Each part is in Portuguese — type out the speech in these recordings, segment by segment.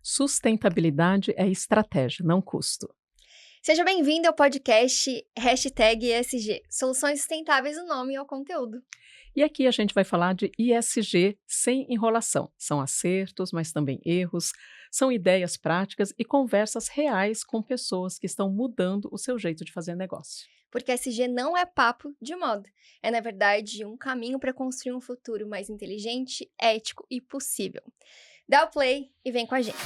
Sustentabilidade é estratégia, não custo. Seja bem-vindo ao podcast #ESG, Soluções Sustentáveis no nome e ao conteúdo. E aqui a gente vai falar de ESG sem enrolação. São acertos, mas também erros, são ideias práticas e conversas reais com pessoas que estão mudando o seu jeito de fazer negócio. Porque ESG não é papo de moda, é na verdade um caminho para construir um futuro mais inteligente, ético e possível. Dá o play e vem com a gente.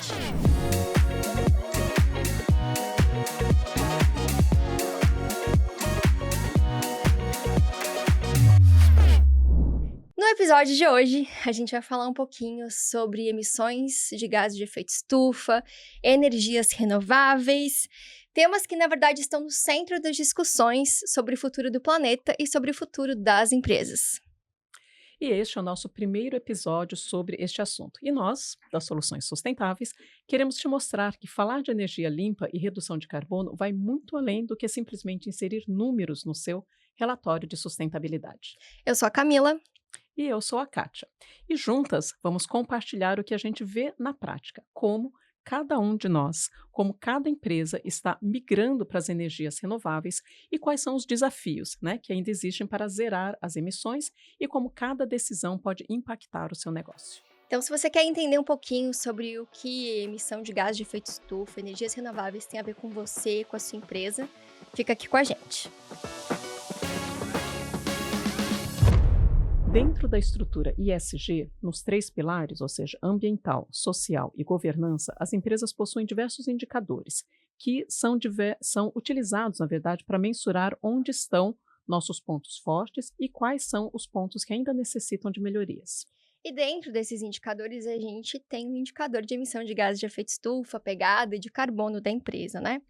No episódio de hoje, a gente vai falar um pouquinho sobre emissões de gases de efeito estufa, energias renováveis, temas que, na verdade, estão no centro das discussões sobre o futuro do planeta e sobre o futuro das empresas. E este é o nosso primeiro episódio sobre este assunto. E nós, das Soluções Sustentáveis, queremos te mostrar que falar de energia limpa e redução de carbono vai muito além do que simplesmente inserir números no seu relatório de sustentabilidade. Eu sou a Camila. E eu sou a Kátia. E juntas vamos compartilhar o que a gente vê na prática, como cada um de nós, como cada empresa está migrando para as energias renováveis e quais são os desafios, que ainda existem para zerar as emissões e como cada decisão pode impactar o seu negócio. Então, se você quer entender um pouquinho sobre o que emissão de gás de efeito estufa, energias renováveis tem a ver com você, com a sua empresa, fica aqui com a gente. Dentro da estrutura ESG, nos 3 pilares, ou seja, ambiental, social e governança, as empresas possuem diversos indicadores que são utilizados, na verdade, para mensurar onde estão nossos pontos fortes e quais são os pontos que ainda necessitam de melhorias. E dentro desses indicadores, a gente tem um indicador de emissão de gases de efeito estufa, pegada e de carbono da empresa, né?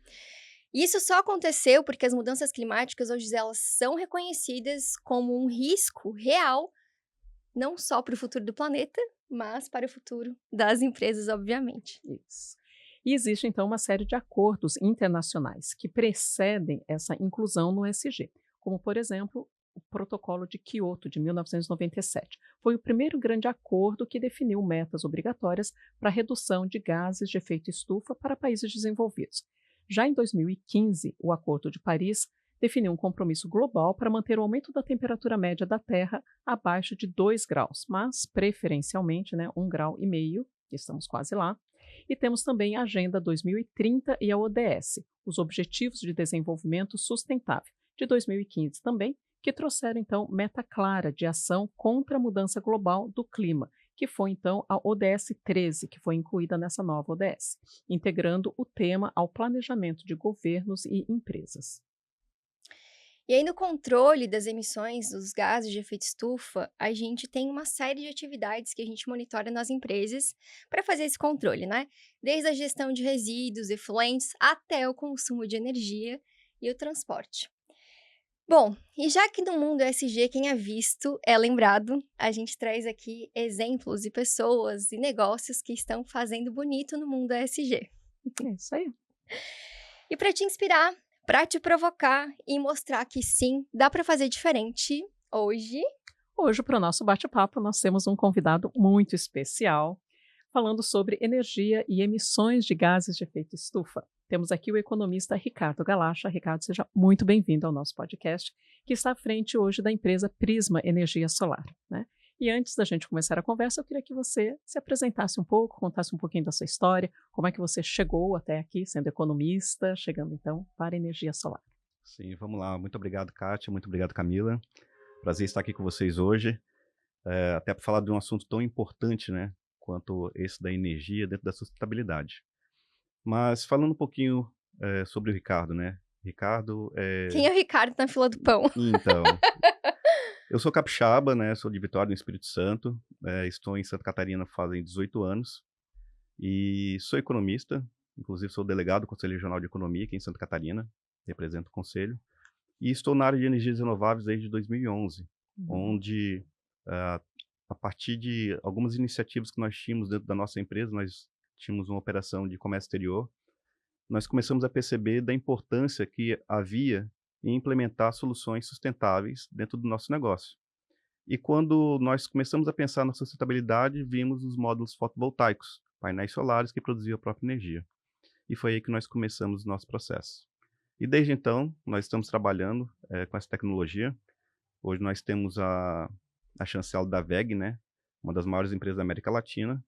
Isso só aconteceu porque as mudanças climáticas hoje elas são reconhecidas como um risco real, não só para o futuro do planeta, mas para o futuro das empresas, obviamente. Isso. E existe, então, uma série de acordos internacionais que precedem essa inclusão no ESG, como, por exemplo, o Protocolo de Quioto, de 1997. Foi o primeiro grande acordo que definiu metas obrigatórias para a redução de gases de efeito estufa para países desenvolvidos. Já em 2015, o Acordo de Paris definiu um compromisso global para manter o aumento da temperatura média da Terra abaixo de 2 graus, mas preferencialmente 1,5 grau, estamos quase lá. E temos também a Agenda 2030 e a ODS, os Objetivos de Desenvolvimento Sustentável, de 2015 também, que trouxeram então meta clara de ação contra a mudança global do clima, que foi então a ODS 13, que foi incluída nessa nova ODS, integrando o tema ao planejamento de governos e empresas. E aí, no controle das emissões dos gases de efeito estufa, a gente tem uma série de atividades que a gente monitora nas empresas para fazer esse controle, né? Desde a gestão de resíduos, efluentes, até o consumo de energia e o transporte. Bom, e já que no mundo ESG quem é visto é lembrado, a gente traz aqui exemplos de pessoas e negócios que estão fazendo bonito no mundo ESG. É isso aí. E para te inspirar, para te provocar e mostrar que sim, dá para fazer diferente, Hoje, para o nosso bate-papo, nós temos um convidado muito especial, falando sobre energia e emissões de gases de efeito estufa. Temos aqui o economista Ricardo Galacha. Ricardo, seja muito bem-vindo ao nosso podcast, que está à frente hoje da empresa Prisma Energia Solar, E antes da gente começar a conversa, eu queria que você se apresentasse um pouco, contasse um pouquinho da sua história, como é que você chegou até aqui, sendo economista, chegando então para a energia solar. Sim, vamos lá. Muito obrigado, Kátia. Muito obrigado, Camila. Prazer estar aqui com vocês hoje, até para falar de um assunto tão importante, quanto esse da energia dentro da sustentabilidade. Mas falando um pouquinho sobre o Ricardo, Ricardo quem é o Ricardo na fila do pão? Então, eu sou capixaba, sou de Vitória, no Espírito Santo, estou em Santa Catarina fazem 18 anos e sou economista, inclusive sou delegado do Conselho Regional de Economia aqui em Santa Catarina, represento o Conselho, e estou na área de energias renováveis desde 2011, onde, a partir de algumas iniciativas que nós tínhamos dentro da nossa empresa, nós tínhamos uma operação de comércio exterior, nós começamos a perceber da importância que havia em implementar soluções sustentáveis dentro do nosso negócio. E quando nós começamos a pensar na sustentabilidade, vimos os módulos fotovoltaicos painéis solares que produziam a própria energia. E foi aí que nós começamos o nosso processo. E desde então, nós estamos trabalhando com essa tecnologia. Hoje nós temos a chancela da WEG, né, uma das maiores empresas da América Latina,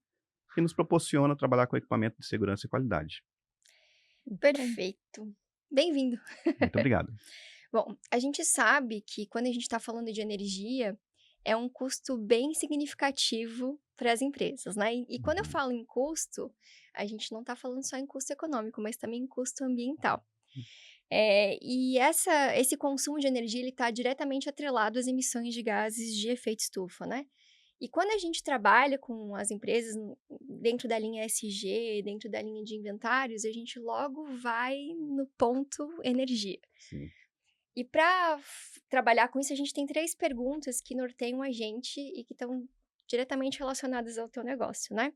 que nos proporciona trabalhar com equipamento de segurança e qualidade. Perfeito. Bem-vindo. Muito obrigado. Bom, a gente sabe que quando a gente está falando de energia, é um custo bem significativo para as empresas, né? E quando eu Uhum. falo em custo, a gente não está falando só em custo econômico, mas também em custo ambiental. E esse consumo de energia ele está diretamente atrelado às emissões de gases de efeito estufa, né? E quando a gente trabalha com as empresas dentro da linha SG, dentro da linha de inventários, a gente logo vai no ponto energia. Sim. E para trabalhar com isso, a gente tem 3 perguntas que norteiam a gente e que estão diretamente relacionadas ao teu negócio, né?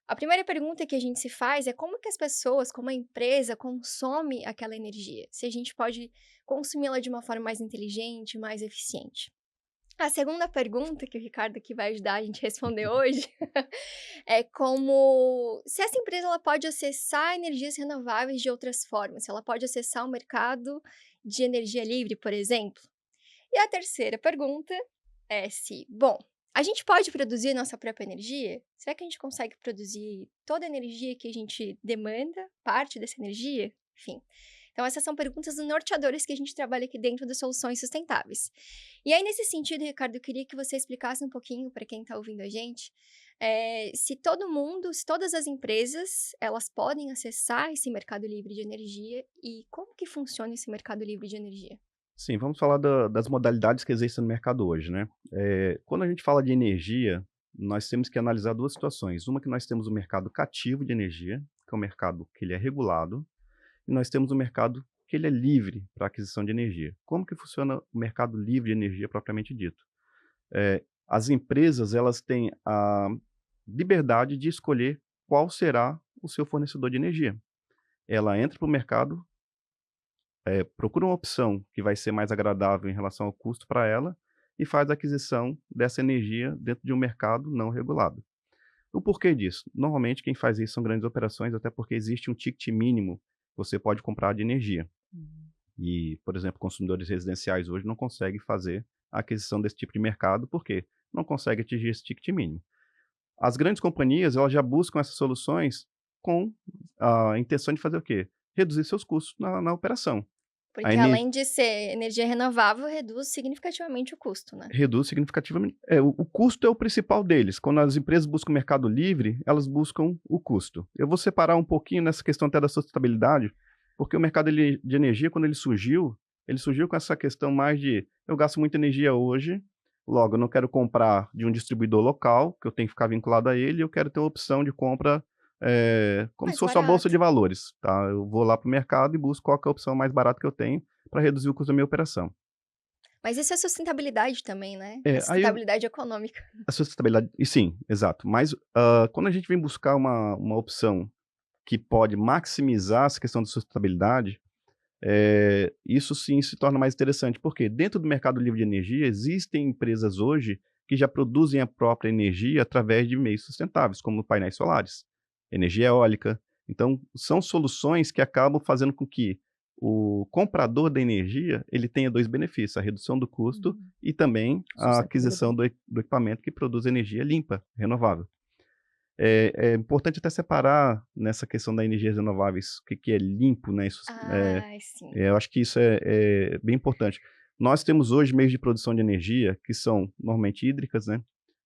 A primeira pergunta que a gente se faz é como que as pessoas, como a empresa, consome aquela energia? Se a gente pode consumi-la de uma forma mais inteligente, mais eficiente. A segunda pergunta, que o Ricardo aqui vai ajudar a gente a responder hoje, é como se essa empresa ela pode acessar energias renováveis de outras formas, se ela pode acessar o mercado de energia livre, por exemplo. E a terceira pergunta é se, bom, a gente pode produzir nossa própria energia? Será que a gente consegue produzir toda a energia que a gente demanda, parte dessa energia? Enfim. Então, essas são perguntas norteadoras que a gente trabalha aqui dentro das soluções sustentáveis. E aí, nesse sentido, Ricardo, eu queria que você explicasse um pouquinho para quem está ouvindo a gente, se todo mundo, se todas as empresas, elas podem acessar esse mercado livre de energia e como que funciona esse mercado livre de energia? Sim, vamos falar das modalidades que existem no mercado hoje, né? Quando a gente fala de energia, nós temos que analisar duas situações. Uma que nós temos o mercado cativo de energia, que é um mercado que ele é regulado, e nós temos o mercado que ele é livre para aquisição de energia. Como que funciona o mercado livre de energia propriamente dito? As empresas elas têm a liberdade de escolher qual será o seu fornecedor de energia. Ela entra para o mercado, procura uma opção que vai ser mais agradável em relação ao custo para ela e faz a aquisição dessa energia dentro de um mercado não regulado. O porquê disso? Normalmente quem faz isso são grandes operações, até porque existe um ticket mínimo que você pode comprar de energia. E, por exemplo, consumidores residenciais hoje não conseguem fazer a aquisição desse tipo de mercado, porque não conseguem atingir esse ticket mínimo. As grandes companhias elas já buscam essas soluções com a intenção de fazer o quê? Reduzir seus custos na operação. A Porque energia além de ser energia renovável, reduz significativamente o custo, né? reduz significativamente. O custo é o principal deles. Quando as empresas buscam o mercado livre, elas buscam o custo. Eu vou separar um pouquinho nessa questão até da sustentabilidade, porque o mercado de energia, quando ele surgiu com essa questão mais de eu gasto muita energia hoje, logo eu não quero comprar de um distribuidor local, que eu tenho que ficar vinculado a ele, eu quero ter uma opção de compra como se Mais fosse uma bolsa de barato. valores. Tá? Eu vou lá para o mercado e busco qual que é a opção mais barata que eu tenho para reduzir o custo da minha operação. Mas isso é sustentabilidade também, né? É Aí sustentabilidade econômica. a sustentabilidade e sim, exato. Mas, quando a gente vem buscar uma opção que pode maximizar essa questão da sustentabilidade, isso sim se torna mais interessante, porque dentro do mercado livre de energia, existem empresas hoje que já produzem a própria energia através de meios sustentáveis, como painéis solares, energia eólica. Então, são soluções que acabam fazendo com que o comprador da energia, ele tenha 2 benefícios, a redução do custo e também a aquisição Sustentabilidade. do equipamento que produz energia limpa, renovável. É importante até separar nessa questão da energias renováveis, o que que é limpo, né, isso Sim. eu acho que isso é bem importante. Nós temos hoje meios de produção de energia que são normalmente hídricas, né.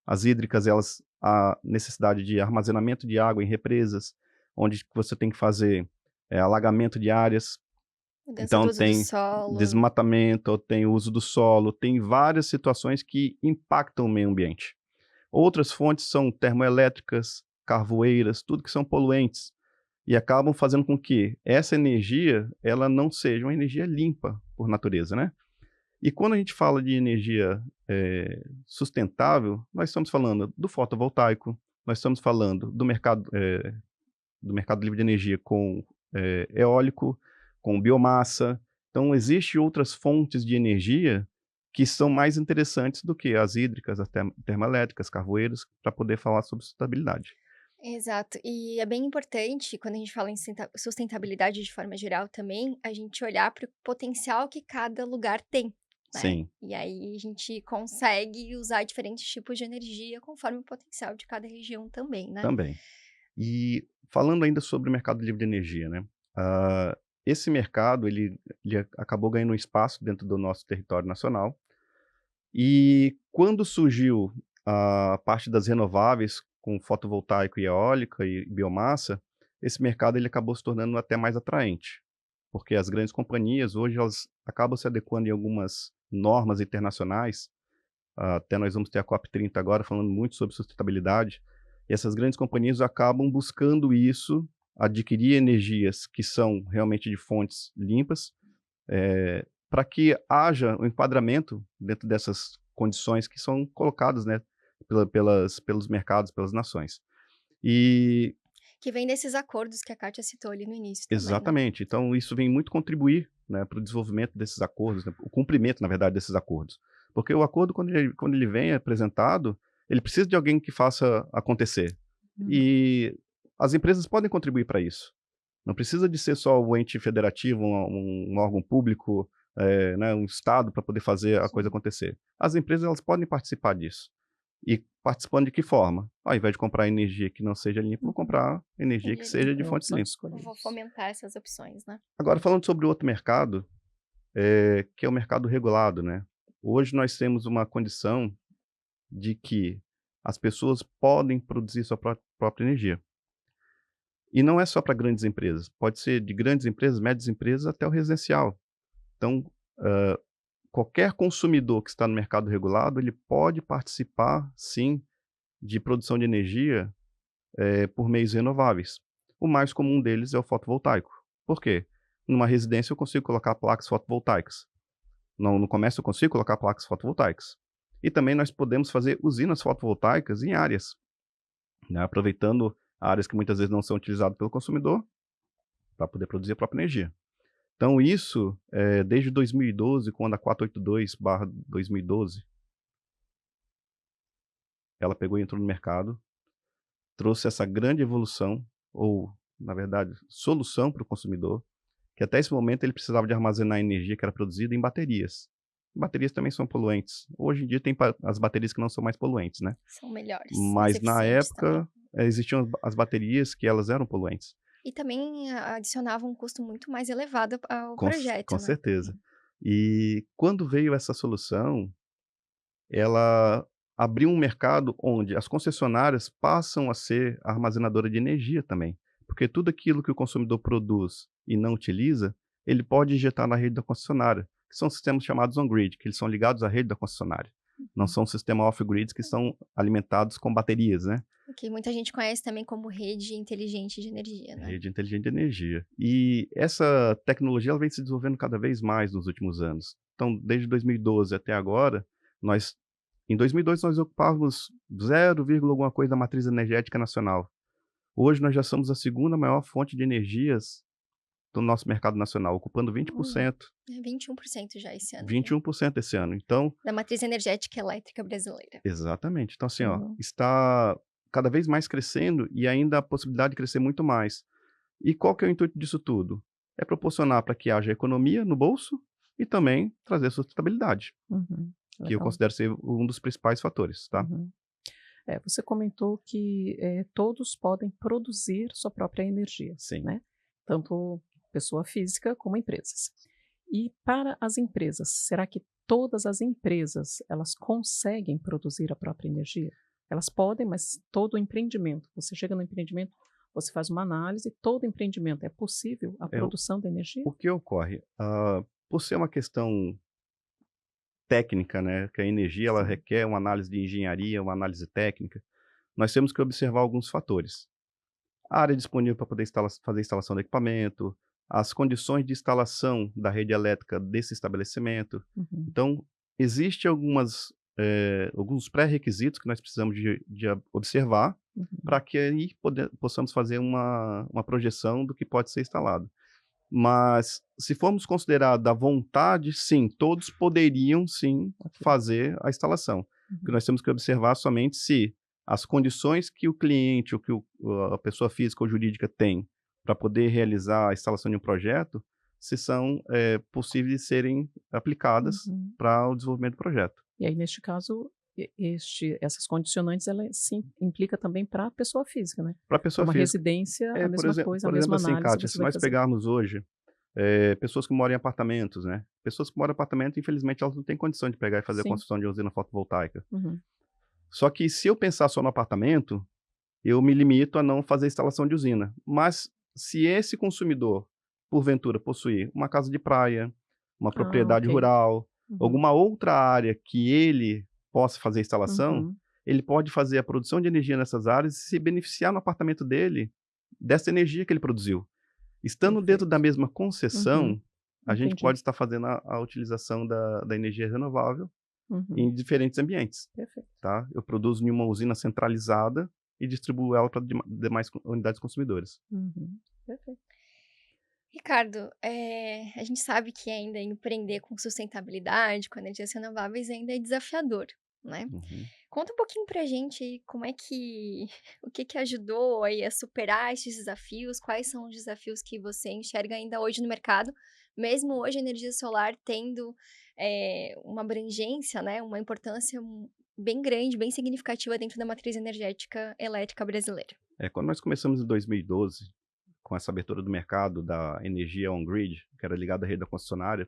As hídricas, elas a necessidade de armazenamento de água em represas, onde você tem que fazer, alagamento de áreas, Mudança do então uso do tem solo. desmatamento, tem o uso do solo, tem várias situações que impactam o meio ambiente. Outras fontes são termoelétricas, carvoeiras, tudo que são poluentes e acabam fazendo com que essa energia, ela não seja uma energia limpa por natureza, né. E quando a gente fala de energia, sustentável, nós estamos falando do fotovoltaico, nós estamos falando do mercado livre de energia com, eólico, com biomassa. Então existe outras fontes de energia que são mais interessantes do que as hídricas, as termoelétricas, carvoeiras, para poder falar sobre sustentabilidade. Exato. E é bem importante, quando a gente fala em sustentabilidade de forma geral também, a gente olhar para o potencial que cada lugar tem, né? Sim, E aí a gente consegue usar diferentes tipos de energia conforme o potencial de cada região também, né? também. E falando ainda sobre o mercado livre de energia, né, ah, esse mercado ele acabou ganhando um espaço dentro do nosso território nacional, e quando surgiu a parte das renováveis com fotovoltaico e eólica e biomassa, esse mercado ele acabou se tornando até mais atraente, porque as grandes companhias hoje elas acabam se adequando em algumas normas internacionais. Até nós vamos ter a COP30 agora falando muito sobre sustentabilidade, e essas grandes companhias acabam buscando isso, adquirir energias que são realmente de fontes limpas, para que haja um enquadramento dentro dessas condições que são colocadas, né, pelos mercados, pelas nações. E Que vem desses acordos que a Kátia citou ali no início também, né? exatamente, então isso vem muito contribuir, né, para o desenvolvimento desses acordos, né, o cumprimento, na verdade, desses acordos. Porque o acordo, quando ele vem apresentado, ele precisa de alguém que faça acontecer. Uhum. E as empresas podem contribuir para isso. Não precisa de ser só o ente federativo, um órgão público, né, um estado para poder fazer a coisa Sim. acontecer. As empresas elas podem participar disso. E participando de que forma? Ao invés de comprar energia que não seja limpa, vou Uhum. comprar energia que Entendi. seja de Tem a fontes opção de limpas. escolher Vou isso. fomentar essas opções, né? Agora falando sobre o outro mercado, que é o mercado regulado, né. Hoje nós temos uma condição de que as pessoas podem produzir sua própria energia. E não é só para grandes empresas, pode ser de grandes empresas, médias empresas, até o residencial. Então, hã, qualquer consumidor que está no mercado regulado, ele pode participar sim, de produção de energia, por meios renováveis. O mais comum deles é o fotovoltaico. Por quê? Numa residência eu consigo colocar placas fotovoltaicas. No comércio eu consigo colocar placas fotovoltaicas. E também nós podemos fazer usinas fotovoltaicas em áreas, né, aproveitando áreas que muitas vezes não são utilizadas pelo consumidor, para poder produzir a própria energia. Então isso, desde 2012, quando a 482/2012, ela pegou e entrou no mercado, trouxe essa grande evolução, ou, na verdade, solução para o consumidor, que até esse momento ele precisava de armazenar energia que era produzida em baterias. Baterias também são poluentes. Hoje em dia tem as baterias que não são mais poluentes, né. São melhores, mais Mas na eficientes também. época, existiam as baterias que elas eram poluentes. E também adicionava um custo muito mais elevado ao Com projeto, né? certeza. E quando veio essa solução, ela abriu um mercado onde as concessionárias passam a ser a armazenadora de energia também, porque tudo aquilo que o consumidor produz e não utiliza, ele pode injetar na rede da concessionária, que são sistemas chamados on-grid, que eles são ligados à rede da concessionária. Não Uhum. são sistemas off-grids que são alimentados com baterias, né, O que muita gente conhece também como rede inteligente de energia, né? rede inteligente de energia. E essa tecnologia ela vem se desenvolvendo cada vez mais nos últimos anos. Então, desde 2012 até agora, nós em 2002 nós ocupávamos 0, alguma coisa da matriz energética nacional. Hoje nós já somos a segunda maior fonte de energias do nosso mercado nacional, ocupando Hum, 20%, é 21% já esse ano, viu? 21% esse ano. Então, Da matriz energética elétrica brasileira. exatamente. Então assim, ó, Uhum. está cada vez mais crescendo e ainda a possibilidade de crescer muito mais. E qual que é o intuito disso tudo? É proporcionar para que haja economia no bolso e também trazer sustentabilidade, Uhum. que eu Legal. considero ser um dos principais fatores, tá? Uhum. Você comentou que todos podem produzir sua própria energia, Sim. né? Tanto pessoa física como empresas. E para as empresas, será que todas as empresas elas conseguem produzir a própria energia? Elas podem, mas todo empreendimento, você chega no empreendimento, você faz uma análise, todo empreendimento é possível a É, produção de energia? o que ocorre? Por ser uma questão técnica, né, que a energia ela Sim. requer uma análise de engenharia, uma análise técnica, nós temos que observar alguns fatores. A área disponível para poder fazer a instalação do equipamento, as condições de instalação da rede elétrica desse estabelecimento. Uhum. Então, existe alguns pré-requisitos que nós precisamos de observar, para Uhum. que aí possamos fazer uma projeção do que pode ser instalado. Mas, se formos considerar da vontade, sim, todos poderiam sim Ok. fazer a instalação. O que Uhum. nós temos que observar somente se as condições que o cliente ou que a pessoa física ou jurídica tem para poder realizar a instalação de um projeto, se são possíveis de serem aplicadas Uhum. para o desenvolvimento do projeto. E aí, neste caso, essas condicionantes, ela sim implica também para a pessoa física, né? Para a Para pessoa uma física, residência, a por mesma exemplo, coisa, a mesma assim, análise Kátia, você se vai nós fazer. pegarmos hoje pessoas que moram em apartamentos, né? Pessoas que moram em apartamento, infelizmente, elas não têm condição de pegar e fazer a Sim. construção de usina fotovoltaica. Uhum. Só que se eu pensar só no apartamento, eu me limito a não fazer instalação de usina. Mas se esse consumidor, porventura, possuir uma casa de praia, uma Ah, propriedade ok. rural, Uhum. alguma outra área que ele possa fazer instalação, Uhum. ele pode fazer a produção de energia nessas áreas e se beneficiar no apartamento dele dessa energia que ele produziu. Estando dentro da Perfeito. mesma Uhum. concessão, a gente Entendi. pode estar fazendo a utilização da energia renovável Uhum. em diferentes ambientes, Perfeito. tá? Eu produzo em uma usina centralizada e distribuo ela para demais unidades consumidoras. Uhum. Perfeito. Ricardo, a gente sabe que ainda empreender com sustentabilidade, com energias renováveis ainda é desafiador, né? Uhum. Conta um pouquinho pra gente aí como é que o que que ajudou aí a superar esses desafios, quais são os desafios que você enxerga ainda hoje no mercado, mesmo hoje a energia solar tendo, uma abrangência, né, uma importância bem grande, bem significativa dentro da matriz energética elétrica brasileira. Quando nós começamos em 2012, com essa abertura do mercado da energia on-grid, que era ligada à rede da concessionária,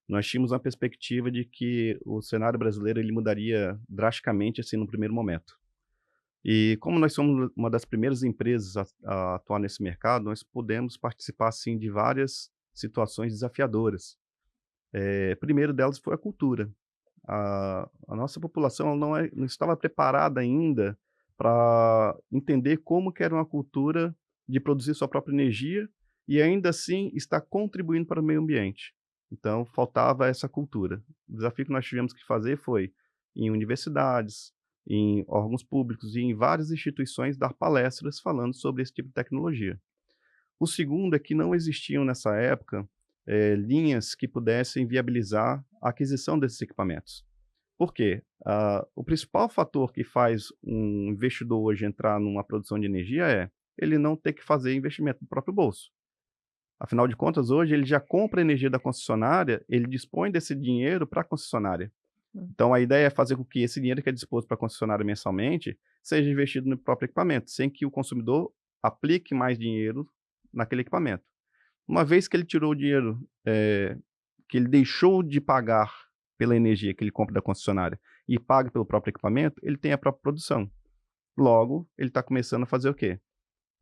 nós tínhamos uma perspectiva de que o cenário brasileiro ele mudaria drasticamente assim no primeiro momento. E como nós somos uma das primeiras empresas a atuar nesse mercado, nós pudemos participar assim de várias situações desafiadoras. Primeiro delas foi a cultura. A nossa população ela não estava preparada ainda para entender como que era uma cultura de produzir sua própria energia e ainda assim estar contribuindo para o meio ambiente. Então, faltava essa cultura. O desafio que nós tivemos que fazer foi, em universidades, em órgãos públicos e em várias instituições, dar palestras falando sobre esse tipo de tecnologia. O segundo é que não existiam nessa época linhas que pudessem viabilizar a aquisição desses equipamentos. Por quê? O principal fator que faz um investidor hoje entrar numa produção de energia é ele não ter que fazer investimento do próprio bolso. Afinal de contas, hoje ele já compra energia da concessionária, ele dispõe desse dinheiro para a concessionária. Hum. Então a ideia é fazer com que esse dinheiro que é disposto para a concessionária mensalmente seja investido no próprio equipamento, sem que o consumidor aplique mais dinheiro naquele equipamento. Uma vez que ele tirou o dinheiro, que ele deixou de pagar pela energia que ele compra da concessionária e paga pelo próprio equipamento, ele tem a própria produção. Logo, ele está começando a fazer o quê?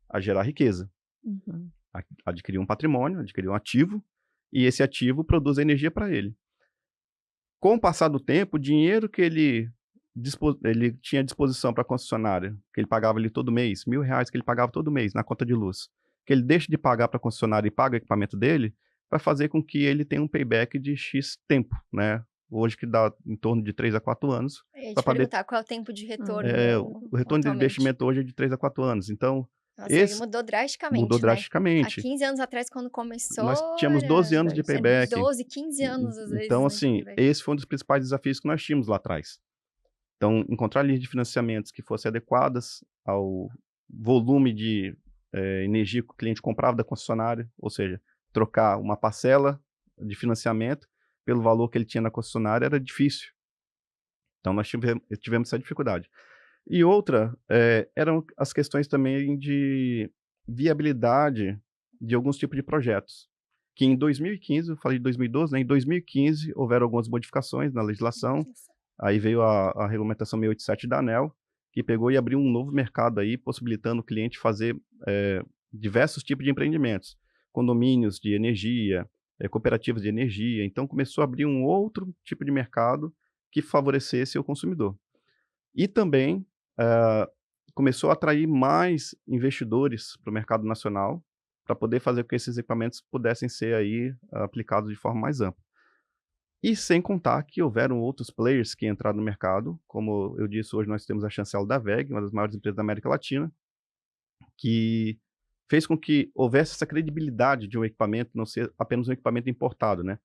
A gerar riqueza. Uhum. Adquirir um patrimônio, adquirir um ativo, e esse ativo produz energia para ele. Com o passar do tempo, o dinheiro que ele tinha à disposição para a concessionária, que ele pagava ali todo mês, R$ 1.000 que ele pagava todo mês na conta de luz, que ele deixa de pagar para a concessionária e paga o equipamento dele, vai fazer com que ele tenha um payback de X tempo, né? Hoje que dá em torno de 3 a 4 anos. Eu ia Pra te poder, perguntar qual é o tempo de retorno o retorno de atualmente. investimento hoje é de 3 a 4 anos. Então, Nossa, hoje esse mudou mudou drasticamente, né. Há drasticamente. 15 anos atrás, quando Nós começou, tínhamos 12 anos de era payback. 12, 15 anos, às vezes, Então, né, de assim, payback. esse foi um dos principais desafios que nós tínhamos lá atrás. Então, encontrar linhas de financiamentos que fossem adequadas ao volume de energia que o cliente comprava da concessionária, ou seja, trocar uma parcela de financiamento pelo valor que ele tinha na concessionária era difícil. Então, nós tivemos essa dificuldade. E outra, eram as questões também de viabilidade de alguns tipos de projetos. Que em 2015, eu falei de 2012, né? Em 2015 houveram algumas modificações na legislação. Aí veio a regulamentação 687 da ANEEL, que pegou e abriu um novo mercado aí, possibilitando o cliente fazer diversos tipos de empreendimentos. Condomínios de energia, cooperativas de energia. Então começou a abrir um outro tipo de mercado que favorecesse o consumidor. E também começou a atrair mais investidores para o mercado nacional, para poder fazer com que esses equipamentos pudessem ser aí aplicados de forma mais ampla. E sem contar que houveram outros players que entraram no mercado, como eu disse, hoje nós temos a chancela da WEG, uma das maiores empresas da América Latina, que fez com que houvesse essa credibilidade de um equipamento não ser apenas um equipamento importado, né?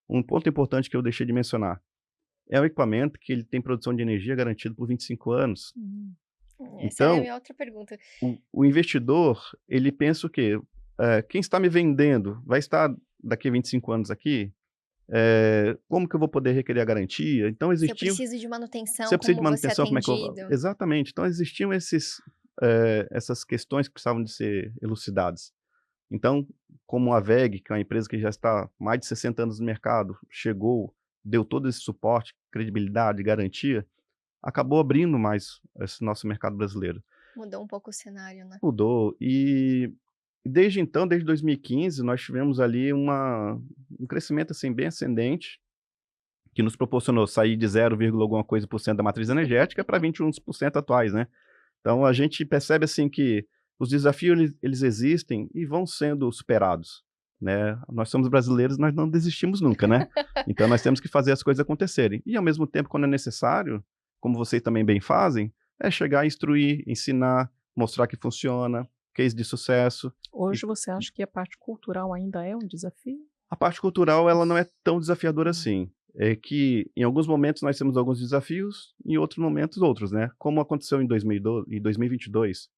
Um ponto importante que eu deixei de mencionar, é um equipamento que ele tem produção de energia garantida por 25 anos. Essa era a Então, minha outra pergunta. o investidor, ele pensa o quê? Quem está me vendendo vai estar daqui a 25 anos aqui? Como que eu vou poder requerer a garantia? Então Se eu existiam preciso de se manutenção, eu preciso de como você é manutenção, como é que eu atendido? exatamente. Então existiam essas questões que precisavam de ser elucidadas. Então, como a WEG, que é uma empresa que já está há mais de 60 anos no mercado, chegou, deu todo esse suporte, credibilidade, garantia, acabou abrindo mais esse nosso mercado brasileiro. Mudou um pouco o cenário, né? Mudou. E desde então, desde 2015, nós tivemos ali um crescimento assim, bem ascendente, que nos proporcionou sair de 0, alguma coisa por cento da matriz energética para 21% atuais, né? Então a gente percebe assim que os desafios eles existem e vão sendo superados, né? Nós somos brasileiros, nós não desistimos nunca, né? Então nós temos que fazer as coisas acontecerem. E ao mesmo tempo, quando é necessário, como vocês também bem fazem, é chegar, instruir, ensinar, mostrar que funciona, case de sucesso. Hoje você acha que a parte cultural ainda é um desafio? A parte cultural, ela não é tão desafiadora assim. É que em alguns momentos nós temos alguns desafios, em outros momentos outros, né? Como aconteceu em 2012, em 2022,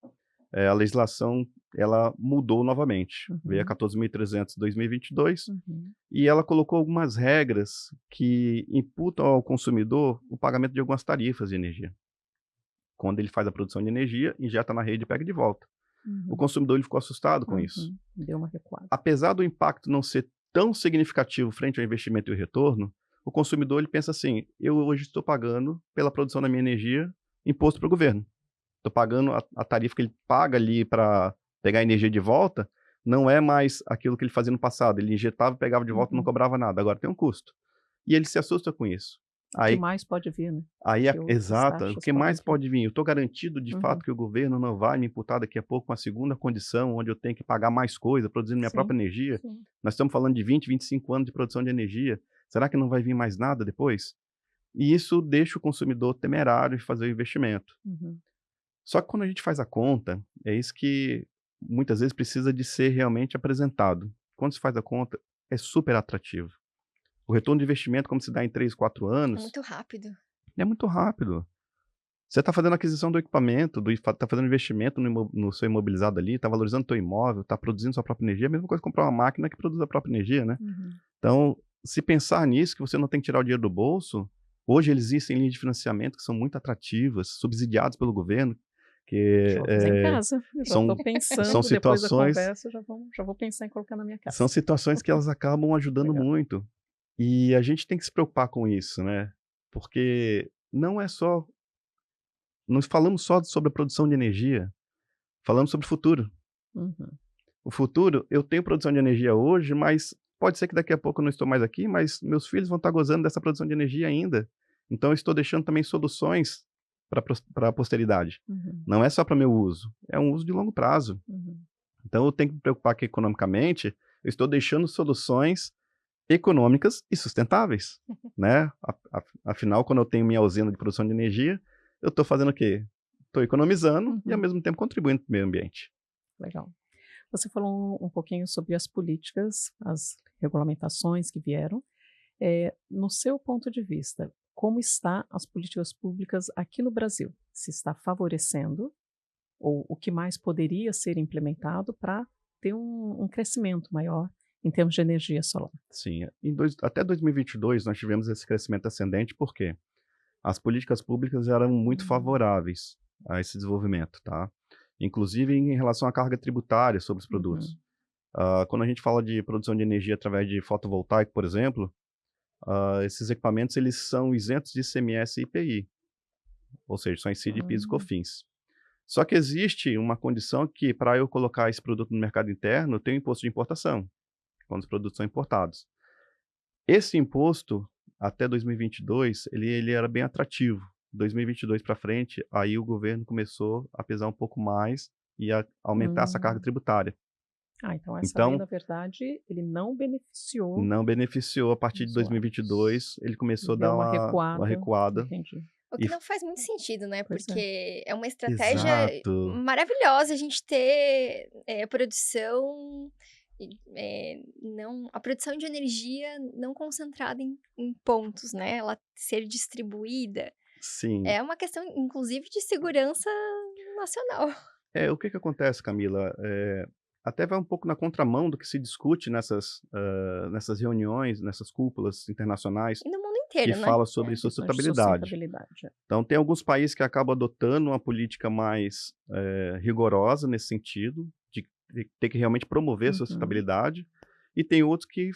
a legislação ela mudou novamente. Veio a 14.300 de 2022 e ela colocou algumas regras que imputam ao consumidor o pagamento de algumas tarifas de energia. Quando ele faz a produção de energia, injeta na rede e pega de volta. O consumidor ele ficou assustado com isso. Deu uma recuada. Apesar do impacto não ser tão significativo frente ao investimento e o retorno, o consumidor ele pensa assim: eu hoje estou pagando pela produção da minha energia imposto para o governo. Estou pagando a tarifa que ele paga ali para pegar a energia de volta, não é mais aquilo que ele fazia no passado. Ele injetava, pegava de volta e não cobrava nada. Agora tem um custo. E ele se assusta com isso. O que Aí, mais pode vir, né? exato, o que mais pode vir? Eu estou garantido de Uhum. fato que o governo não vai me imputar daqui a pouco uma segunda condição, onde eu tenho que pagar mais coisa, produzindo minha própria energia. Sim. Nós estamos falando de 20, 25 anos de produção de energia. Será que não vai vir mais nada depois? E isso deixa o consumidor temerário de fazer o investimento. Só que quando a gente faz a conta, é isso que muitas vezes precisa de ser realmente apresentado. Quando se faz a conta, é super atrativo. O retorno de investimento, como se dá em 3, 4 É anos, muito rápido. é muito rápido. Você está fazendo a aquisição do equipamento, está fazendo investimento no seu imobilizado ali, está valorizando o seu imóvel, está produzindo sua própria energia, é a mesma coisa que comprar uma máquina que produz a própria energia, né? Então, se pensar nisso, que você não tem que tirar o dinheiro do bolso, hoje existem linhas de financiamento que são muito atrativas, subsidiadas pelo governo, que Vou fazer em casa. Eu já são- estou pensando, são depois da situações- conversa, já vou pensar em colocar na minha casa. são situações que elas acabam ajudando Legal. muito. E a gente tem que se preocupar com isso, né? Porque não falamos só sobre a produção de energia, falamos sobre o futuro. O futuro, eu tenho produção de energia hoje, mas pode ser que daqui a pouco eu não estou mais aqui, mas meus filhos vão estar gozando dessa produção de energia ainda. Então eu estou deixando também soluções para a posteridade. Não é só para meu uso, é um uso de longo prazo. Então eu tenho que me preocupar que economicamente eu estou deixando soluções econômicas e sustentáveis, né? Afinal, quando eu tenho minha usina de produção de energia, eu estou fazendo o quê? Estou economizando e ao mesmo tempo contribuindo para o meio ambiente. Legal. Você falou um pouquinho sobre as políticas, as regulamentações que vieram. No seu ponto de vista, como estão as políticas públicas aqui no Brasil? Se está favorecendo ou o que mais poderia ser implementado para ter um crescimento maior em termos de energia solar? Sim, até 2022 nós tivemos esse crescimento ascendente porque as políticas públicas eram muito favoráveis a esse desenvolvimento, tá? Inclusive em relação à carga tributária sobre os produtos. Quando a gente fala de produção de energia através de fotovoltaico, por exemplo, esses equipamentos eles são isentos de ICMS e IPI, ou seja, são ICID, PIS e COFINS. Só que existe uma condição que para eu colocar esse produto no mercado interno, tem o imposto de importação, quando os produtos são importados. Esse imposto, até 2022, ele era bem atrativo. 2022 para frente, aí o governo começou a pesar um pouco mais e a aumentar essa carga tributária. Então essa lei, na verdade, ele não beneficiou. Não beneficiou. A partir de 2022, ele começou a dar uma recuada. Entendi. O que não faz muito sentido, né? Pois Porque é uma estratégia Exato. maravilhosa a gente ter produção, a produção de energia não concentrada em pontos, né? Ela ser distribuída. Sim. É uma questão, inclusive, de segurança nacional. O que acontece, Camila? Até vai um pouco na contramão do que se discute nessas reuniões, nessas cúpulas internacionais, E no mundo que inteiro, né? fala sobre Questões de sustentabilidade. sustentabilidade. Então, tem alguns países que acabam adotando uma política mais rigorosa nesse sentido, de ter que realmente promover a Uhum, sustentabilidade, e tem outros que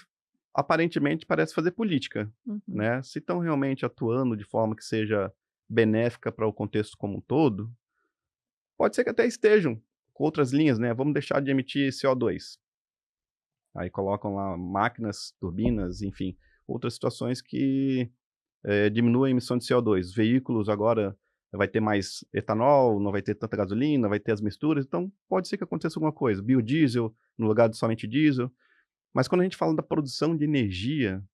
aparentemente parecem fazer política, uhum, né? Se estão realmente atuando de forma que seja benéfica para o contexto como um todo, pode ser que até estejam com outras linhas, né? Vamos deixar de emitir CO2. Aí colocam lá máquinas, turbinas, enfim, outras situações que diminuem a emissão de CO2. Veículos agora vai ter mais etanol, não vai ter tanta gasolina, vai ter as misturas, então pode ser que aconteça alguma coisa. Biodiesel no lugar de somente diesel. Mas quando a gente fala da produção de energia,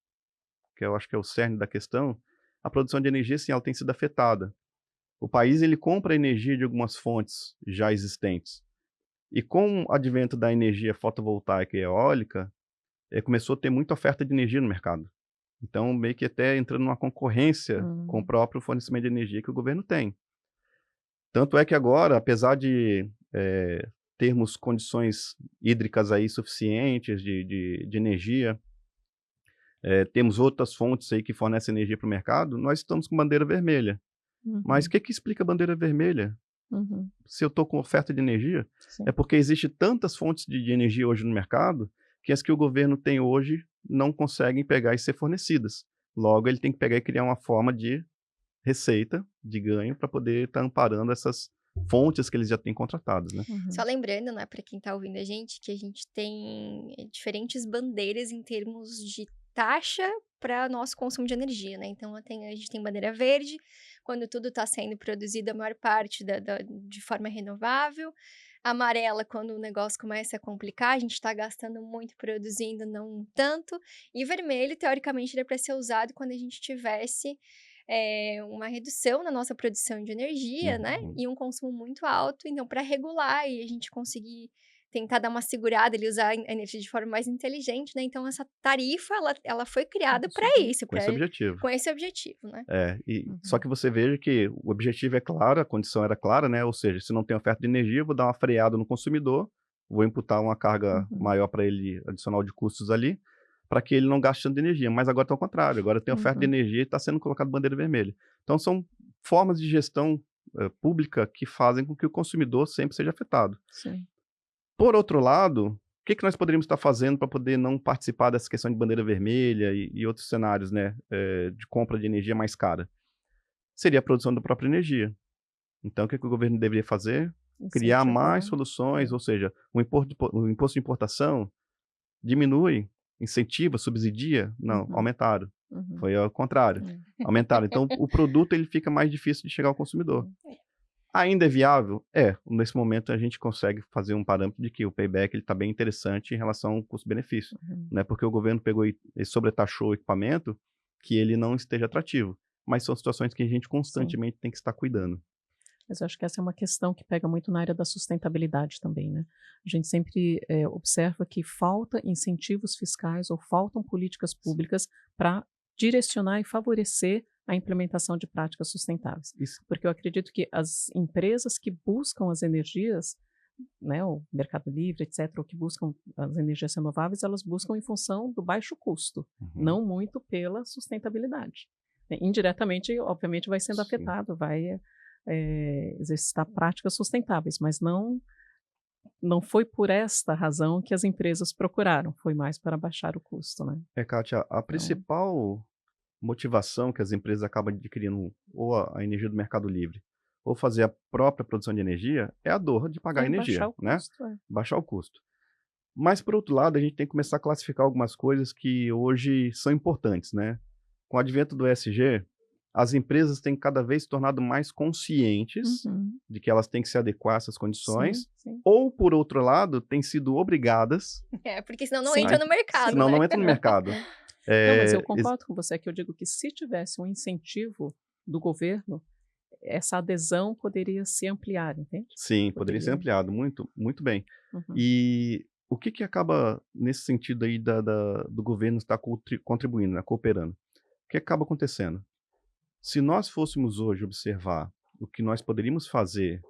que eu acho que é o cerne da questão, a produção de energia, sim, ela tem sido afetada. O país, ele compra energia de algumas fontes já existentes. E com o advento da energia fotovoltaica e eólica, começou a ter muita oferta de energia no mercado. Então, meio que até entrando numa concorrência com o próprio fornecimento de energia que o governo tem. Tanto é que agora, apesar de termos condições hídricas aí suficientes de energia, temos outras fontes aí que fornecem energia para o mercado, nós estamos com bandeira vermelha. Mas o uhum, que explica a bandeira vermelha? uhum, Se eu estou com oferta de energia, sim. é porque existe tantas fontes de energia hoje no mercado que as que o governo tem hoje não conseguem pegar e ser fornecidas. Logo, ele tem que pegar e criar uma forma de receita, de ganho, para poder estar amparando essas fontes que eles já têm contratadas, né? Só Uhum, lembrando, né, para quem tá ouvindo a gente tem diferentes bandeiras em termos de taxa para nosso consumo de energia, né? Então, a gente tem bandeira verde, quando tudo está sendo produzido, a maior parte de forma renovável. Amarela, quando o negócio começa a complicar, a gente está gastando muito produzindo, não tanto. E vermelho, teoricamente, ele é para ser usado quando a gente tivesse uma redução na nossa produção de energia, né, Uhum. e um consumo muito alto, então para regular e a gente conseguir tentar dar uma segurada ali, usar a energia de forma mais inteligente, né, então essa tarifa ela foi criada para subir. isso, Com esse objetivo. com esse objetivo, né. Só Uhum, que você veja que o objetivo é claro, a condição era clara, né? Ou seja, se não tem oferta de energia, eu vou dar uma freada no consumidor, vou imputar uma carga uhum, maior para ele, adicional de custos ali, para que ele não gaste tanto de energia. Mas agora está ao contrário, agora tem oferta de uhum, energia e está sendo colocado bandeira vermelha. Então são formas de gestão pública que fazem com que o consumidor sempre seja afetado. sim. Por outro lado, o que nós poderíamos estar fazendo para poder não participar dessa questão de bandeira vermelha e outros cenários, né, de compra de energia mais cara? Seria a produção da própria energia. Então, o que o governo deveria fazer? Criar mais Incentivar. soluções, É. ou seja, o imposto de importação diminui, incentiva, subsidia? Não, Uhum, aumentaram. uhum, Foi ao contrário, é, aumentaram. Então, o produto ele fica mais difícil de chegar ao consumidor. é, Ainda é viável? É. Nesse momento, a gente consegue fazer um parâmetro de que o payback está bem interessante em relação ao custo-benefício. uhum, Não é porque o governo pegou e sobretaxou o equipamento que ele não esteja atrativo. Mas são situações que a gente sim. constantemente tem que estar cuidando. Mas eu acho que essa é uma questão que pega muito na área da sustentabilidade também, né. A gente sempre, observa que falta incentivos fiscais ou faltam políticas públicas para direcionar e favorecer a implementação de práticas sustentáveis. Isso, Porque eu acredito que as empresas que buscam as energias, né, o Mercado Livre, etcétera, ou que buscam as energias renováveis, elas buscam em função do baixo custo, uhum, não muito pela sustentabilidade. Indiretamente, obviamente, vai sendo sim. afetado, vai, exercitar práticas sustentáveis, mas não foi por esta razão que as empresas procuraram, foi mais para baixar o custo, né. Kátia, a Então, principal motivação que as empresas acabam adquirindo ou a energia do Mercado Livre, ou fazer a própria produção de energia, é a dor de pagar a baixar energia, o né? custo, é. Baixar o custo. Mas, por outro lado, a gente tem que começar a classificar algumas coisas que hoje são importantes, né? Com o advento do ESG, as empresas têm cada vez se tornado mais conscientes Uhum. de que elas têm que se adequar a essas Sim, condições, sim. ou, por outro lado, têm sido obrigadas, É, porque senão não Sim. entra no mercado, senão né. não entra no mercado. É. Não, mas eu É, concordo com você, que eu digo que se tivesse um incentivo do governo, essa adesão poderia se ampliar, entende? sim, poderia ser Poderia. ampliado, muito, muito bem. Uhum, E o que acaba, nesse sentido aí do governo estar contribuindo, né, cooperando? O que acaba acontecendo? Se nós fôssemos hoje observar o que nós poderíamos fazer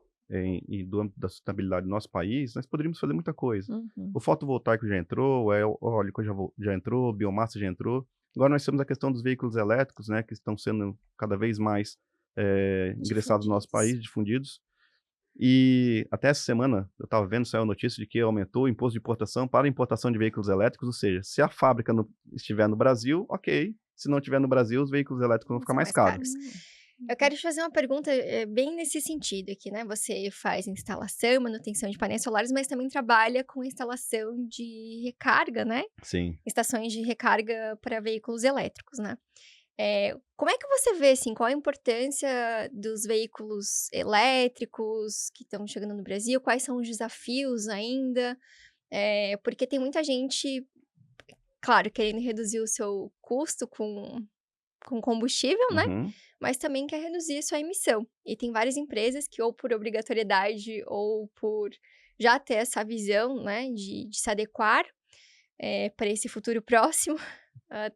e do âmbito da sustentabilidade do nosso país, nós poderíamos fazer muita coisa. Uhum. O fotovoltaico já entrou, o eólico já entrou, biomassa já entrou. Agora nós temos a questão dos veículos elétricos, né, que estão sendo cada vez mais ingressados no nosso país, difundidos. E até essa semana eu estava vendo, saiu a notícia de que aumentou o imposto de importação para a importação de veículos elétricos, ou seja, se a fábrica estiver no Brasil, ok. Se não estiver no Brasil, os veículos elétricos vão ficar mais caros. Eu quero te fazer uma pergunta bem nesse sentido aqui, né? Você faz instalação e manutenção de painéis solares, mas também trabalha com instalação de recarga, né? Sim. Estações de recarga para veículos elétricos, né? Como é que você vê, assim, qual a importância dos veículos elétricos que estão chegando no Brasil? Quais são os desafios ainda? Porque tem muita gente, claro, querendo reduzir o seu custo com combustível, né? Uhum. Mas também quer reduzir a sua emissão. E tem várias empresas que, ou por obrigatoriedade, ou por já ter essa visão, né, de se adequar para esse futuro próximo,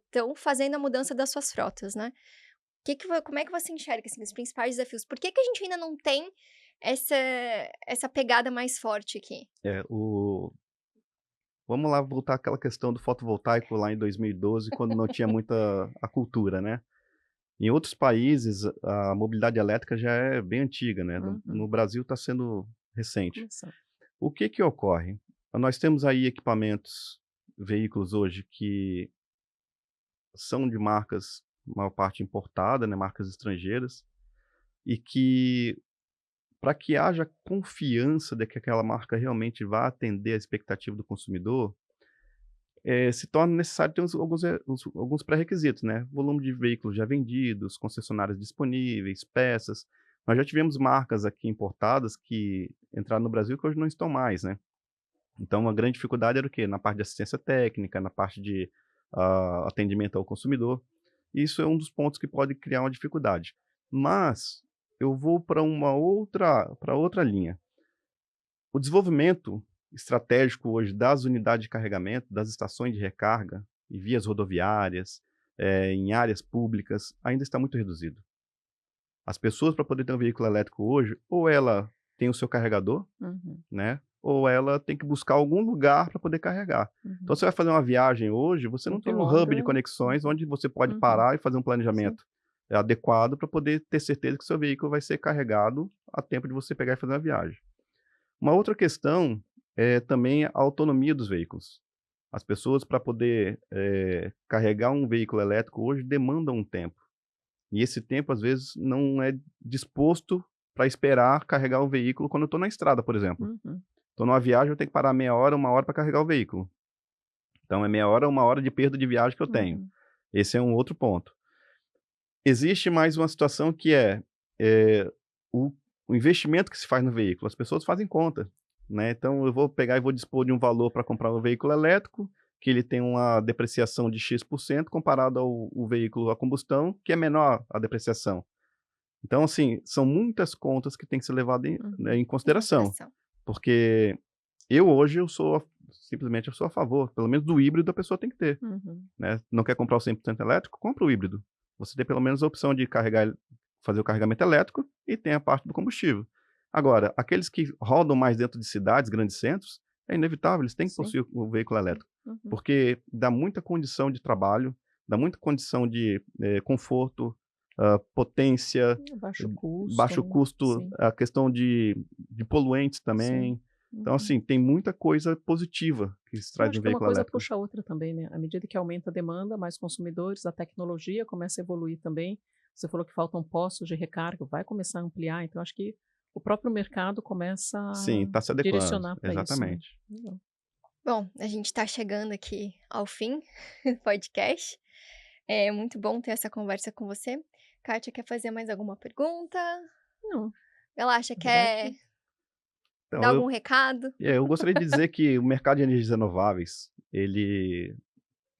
estão fazendo a mudança das suas frotas, né? Como é que você enxerga, assim, os principais desafios? Por que a gente ainda não tem essa pegada mais forte aqui? Vamos lá voltar àquela questão do fotovoltaico lá em 2012, quando não tinha muita a cultura, né? Em outros países, a mobilidade elétrica já é bem antiga, né? No Brasil está sendo recente. O que ocorre? Nós temos aí equipamentos, veículos hoje que são de marcas, maior parte importada, né? Marcas estrangeiras, e que, para que haja confiança de que aquela marca realmente vai atender a expectativa do consumidor, se torna necessário ter alguns pré-requisitos, né? Volume de veículos já vendidos, concessionárias disponíveis, peças. Nós já tivemos marcas aqui importadas que entraram no Brasil que hoje não estão mais, né? Então, a grande dificuldade era o quê? Na parte de assistência técnica, na parte de atendimento ao consumidor. Isso é um dos pontos que pode criar uma dificuldade. Mas eu vou para outra linha. O desenvolvimento estratégico hoje das unidades de carregamento, das estações de recarga e vias rodoviárias, em áreas públicas, ainda está muito reduzido. As pessoas, para poder ter um veículo elétrico hoje, ou ela tem o seu carregador, né? Ou ela tem que buscar algum lugar para poder carregar. Então, você vai fazer uma viagem hoje, você não tem um hub de conexões onde você pode parar e fazer um planejamento adequado para poder ter certeza que o seu veículo vai ser carregado a tempo de você pegar e fazer uma viagem. Uma outra questão é também a autonomia dos veículos. As pessoas, para poder carregar um veículo elétrico hoje, demandam um tempo. E esse tempo, às vezes, não é disposto para esperar carregar o veículo quando eu estou na estrada, por exemplo. Estou numa viagem, eu tenho que parar meia hora, 1 hora para carregar o veículo. Então, é meia hora, 1 hora de perda de viagem que eu tenho. Esse é um outro ponto. Existe mais uma situação que o investimento que se faz no veículo. As pessoas fazem conta, né? Então, eu vou pegar e vou dispor de um valor para comprar um veículo elétrico, que ele tem uma depreciação de X% comparado ao veículo a combustão, que é menor a depreciação. Então, assim, são muitas contas que têm que ser levadas em consideração. Porque hoje, simplesmente eu sou a favor, pelo menos do híbrido a pessoa tem que ter. Né? Não quer comprar o 100% elétrico? Compra o híbrido. Você tem pelo menos a opção de fazer o carregamento elétrico e tem a parte do combustível. Agora, aqueles que rodam mais dentro de cidades, grandes centros, é inevitável, eles têm que possuir o veículo elétrico. Porque dá muita condição de trabalho, dá muita condição de conforto, potência, baixo custo, a questão de poluentes também. Então, assim, tem muita coisa positiva que se traz do veículo elétrico. Uma coisa puxa a outra também, né? À medida que aumenta a demanda, mais consumidores, a tecnologia começa a evoluir também. Você falou que faltam postos de recarga, vai começar a ampliar, então acho que o próprio mercado começa tá se a adequando, direcionar para isso. exatamente. Bom, a gente está chegando aqui ao fim do podcast. É muito bom ter essa conversa com você. Kátia, quer fazer mais alguma pergunta? Não. Relaxa, quer Então, dar algum recado? eu gostaria de dizer que o mercado de energias renováveis,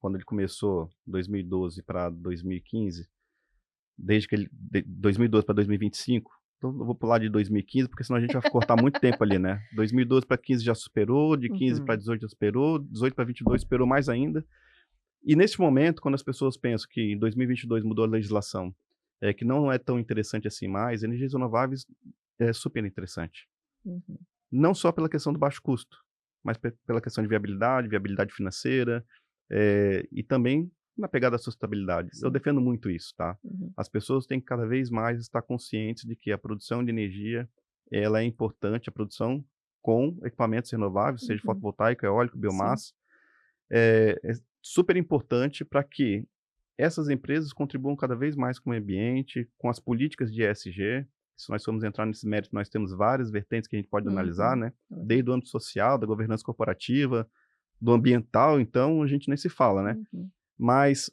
quando ele começou em 2012 para 2015, de 2012 para 2025, então eu vou pular de 2015, porque senão a gente vai cortar muito tempo ali, né? 2012 para 15 já superou, de 15 para 18 já superou, 18 para 22 superou mais ainda. E nesse momento, quando as pessoas pensam que em 2022 mudou a legislação, que não é tão interessante assim mais, energias renováveis é super interessante. Uhum. Não só pela questão do baixo custo, mas pela questão de viabilidade financeira, e também na pegada da sustentabilidade. Eu Sim. defendo muito isso, tá? Uhum. As pessoas têm que cada vez mais estar conscientes de que a produção de energia, ela é importante, a produção com equipamentos renováveis, seja Uhum. fotovoltaico, eólico, Sim. biomassa, é super importante para que essas empresas contribuam cada vez mais com o meio ambiente, com as políticas de ESG. Se nós formos entrar nesse mérito, nós temos várias vertentes que a gente pode analisar, Uhum. né? Legal. Desde o âmbito social, da governança corporativa, do ambiental, então a gente nem se fala, né? Uhum. Mas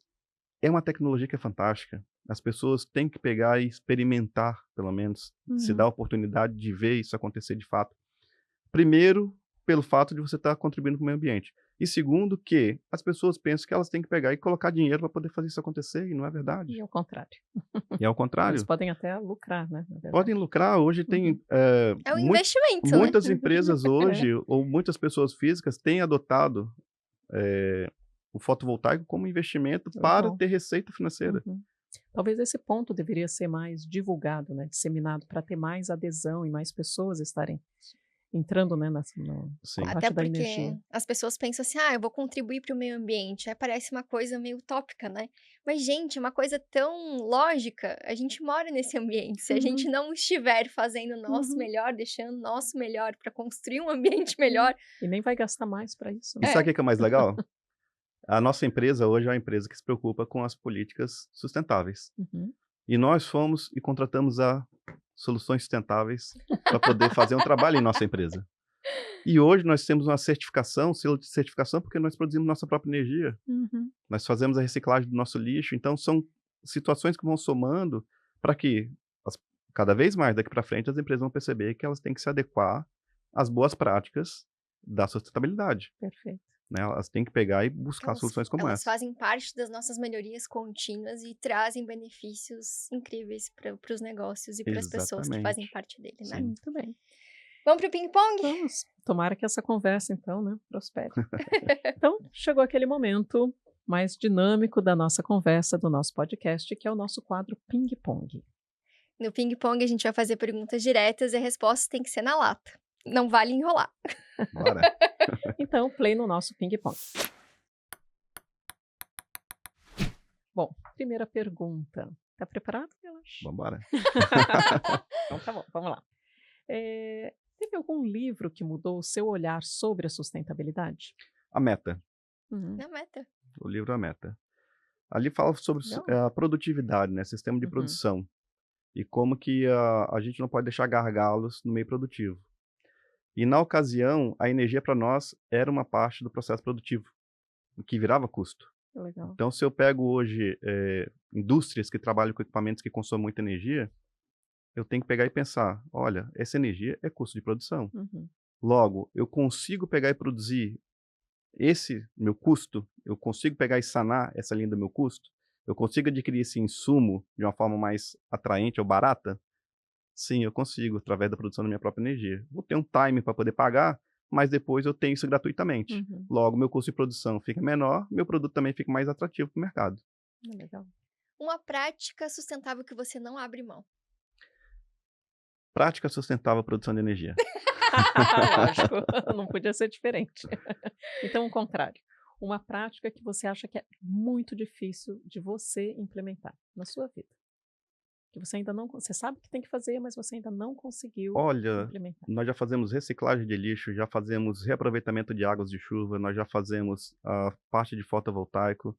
é uma tecnologia que é fantástica. As pessoas têm que pegar e experimentar, pelo menos, se dar Uhum. a oportunidade de ver isso acontecer de fato. Primeiro, pelo fato de você estar contribuindo para o meio ambiente. E segundo, que as pessoas pensam que elas têm que pegar e colocar dinheiro para poder fazer isso acontecer, e não é E verdade. ao contrário. E ao Eles contrário. podem até lucrar, né, na Podem verdade. lucrar. Hoje Uhum. tem É um investimento, né? muitas empresas hoje, É. ou muitas pessoas físicas, têm adotado o fotovoltaico como investimento para Legal. ter receita financeira. Uhum. Talvez esse ponto deveria ser mais divulgado, né, disseminado, para ter mais adesão e mais pessoas estarem entrando, né, com a Sim. Até parte da porque energia. as pessoas pensam assim: "Ah, eu vou contribuir para o meio ambiente", aí parece uma coisa meio utópica, né. Mas gente, é uma coisa tão lógica, a gente mora nesse ambiente, se a gente Uhum. não estiver fazendo o nosso Uhum. melhor, deixando o nosso melhor para construir um ambiente Sim. melhor E nem vai gastar mais para isso, E né. sabe o é. que é mais legal? A nossa empresa hoje é uma empresa que se preocupa com as políticas sustentáveis. Uhum. E nós fomos e contratamos a Soluções Sustentáveis para poder fazer um trabalho em nossa empresa. E hoje nós temos uma certificação, selo de certificação, porque nós produzimos nossa própria energia. Uhum. Nós fazemos a reciclagem do nosso lixo. Então são situações que vão somando para que cada vez mais daqui para frente as empresas vão perceber que elas têm que se adequar às boas práticas da sustentabilidade, Perfeito. né? Elas têm que pegar e buscar soluções como Elas essa. fazem parte das nossas melhorias contínuas e trazem benefícios incríveis para os negócios e para as pessoas que fazem Exatamente. parte dele, né. Sim. Muito bem. Vamos para o ping-pong? Vamos. Tomara que essa conversa, então, né, prospere. Então, chegou aquele momento mais dinâmico da nossa conversa, do nosso podcast, que é o nosso quadro ping-pong. No ping-pong, a gente vai fazer perguntas diretas e a resposta tem que ser na lata. Não vale enrolar. Bora. Então, play no nosso ping-pong. Bom, primeira pergunta. Tá preparado, Miloš? Vambora. Então tá bom, vamos lá. Teve algum livro que mudou o seu olhar sobre a sustentabilidade? A Meta. Uhum. Na meta. O livro A Meta. Ali fala sobre Legal. a produtividade, né? Sistema de Uhum. produção. E como que a gente não pode deixar gargalos no meio produtivo. E na ocasião, a energia para nós era uma parte do processo produtivo, o que virava custo. Legal. Então, se eu pego hoje indústrias que trabalham com equipamentos que consomem muita energia, eu tenho que pegar e pensar, olha, essa energia é custo de produção. Uhum. Logo, eu consigo pegar e produzir esse meu custo, eu consigo pegar e sanar essa linha do meu custo, eu consigo adquirir esse insumo de uma forma mais atraente ou barata? Sim, eu consigo, através da produção da minha própria energia. Vou ter um time para poder pagar, mas depois eu tenho isso gratuitamente. Uhum. Logo, meu custo de produção fica menor, meu produto também fica mais atrativo para o mercado. Legal. Uma prática sustentável que você não abre mão. Prática sustentável produção de energia. Lógico, não podia ser diferente. Então, o contrário. Uma prática que você acha que é muito difícil de você implementar na sua vida. Que você ainda não, você sabe que tem que fazer, mas você ainda não conseguiu Olha, implementar. nós já fazemos reciclagem de lixo, já fazemos reaproveitamento de águas de chuva, nós já fazemos a parte de fotovoltaico,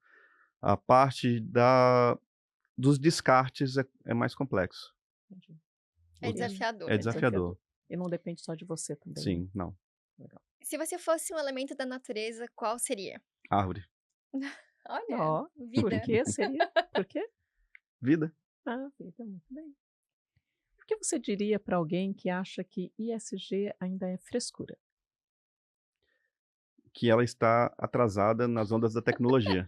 a parte dos descartes é mais complexo. Entendi. É O des- desafiador. É desafiador. E não depende só de você também. Né? Sim, não. Legal. Se você fosse um elemento da natureza, qual seria? Árvore. Olha, Ó, por vida. que seria? Por quê? Vida. Ah, vida, muito bem. O que você diria para alguém que acha que ISG ainda é frescura? Que ela está atrasada nas ondas da tecnologia.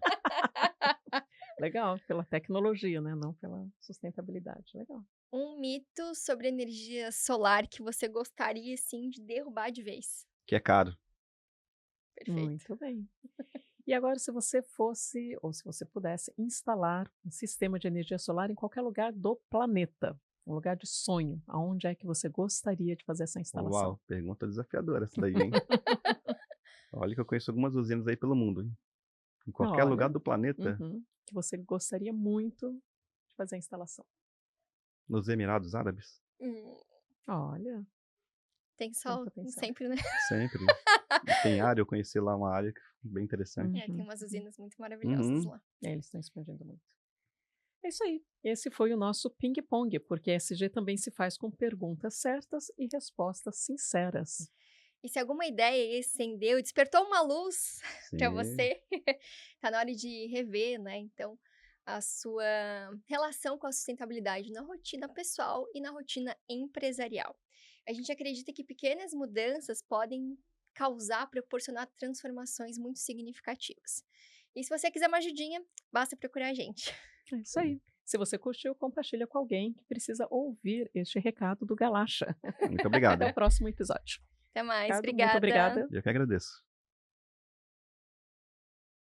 Legal, pela tecnologia, né? Não pela sustentabilidade. Legal. Um mito sobre energia solar que você gostaria, sim, de derrubar de vez. Que é caro. Perfeito. Muito bem. E agora, se você fosse, ou se você pudesse, instalar um sistema de energia solar em qualquer lugar do planeta, um lugar de sonho, aonde é que você gostaria de fazer essa instalação? Uau, pergunta desafiadora essa daí, hein? Olha que eu conheço algumas usinas aí pelo mundo, hein? Em qualquer lugar Olha, do planeta, que você gostaria muito de fazer a instalação. nos Emirados Árabes, Hum, Olha, tem tempo sol pra pensar. sempre, né? sempre. E tem área, eu conheci lá uma área que foi bem interessante. Tem Uhum, umas uhum. usinas muito maravilhosas Uhum. lá. Eles estão expandindo muito. É isso aí. Esse foi o nosso ping-pong, porque ESG também se faz com perguntas certas e respostas sinceras. E se alguma ideia acendeu, despertou uma luz para Sim. você, tá na hora de rever, né? Então, a sua relação com a sustentabilidade na rotina pessoal e na rotina empresarial. A gente acredita que pequenas mudanças podem proporcionar transformações muito significativas. E se você quiser uma ajudinha, basta procurar a gente. É isso aí. Se você curtiu, compartilha com alguém que precisa ouvir este recado do Galaxa. Muito obrigado. Até o próximo episódio. Até mais, Ricardo, muito obrigada. obrigada. Eu que agradeço.